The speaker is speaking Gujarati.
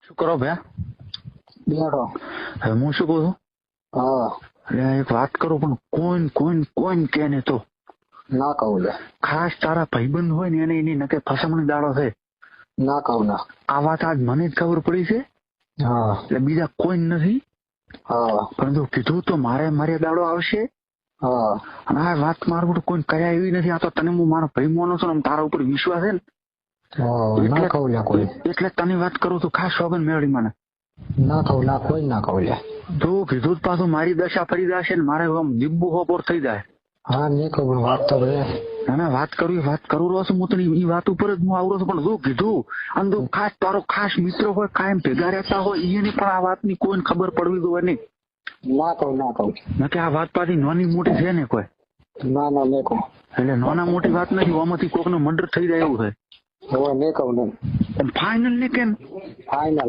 શું કરો ભયા? બેઠો. હવે હું શું કહું છું? હા. એટલે એક વાત કરું પણ કોઈને કે ને તો ના કહું લે. ખાસ તારા ભાઈબંધ હોય ને એને એની નકે ફસમણી દાડો છે. ના કહું ના. આ વાત આજ મને જ ખબર પડી છે. હા. એટલે બીજા કોઈ નથી. હા. પરંતુ કીધું તો મારે દાડો આવશે. હા. અને આ વાત મારું કોઈ કર્યા એવી નથી. આ તો તને હું મારો ભાઈ માનું છું ને તારા ઉપર વિશ્વાસ છે ને. ના કહું લે કોઈ. એટલે તને વાત કરું છું ખાસ સોગન મેળવી મને. ના કહું ના કોઈ ના કહું લે. જો કીધું જ પાછું મારી દશા ફરી જશે ને મારે આમ જીબ્બુ હોપોર થઈ જાય. હા નહીં કહું વાત તો ભલે. ના વાત કરું રહ્યો છું હું તને એ વાત ઉપર જ હું આવડો છું. પણ જો કીધું અને જો ખાસ તારો ખાસ મિત્ર હોય કાયમ ભેગા રહેતા હોય એને પણ આ વાતની કોઈને ખબર પડવી જોઈએ નહીં. ના કહું. ના કે આ વાત પાછી નાની મોટી છે ને કોઈ. ના નહીં કહું. એટલે નાના મોટી વાત નથી. આમાંથી કોઈકનો મર્ડર થઈ જાય એવું છે. હવે નહીં કહું નહીં. ફાઇનલ ને કેમ? ફાઇનલ.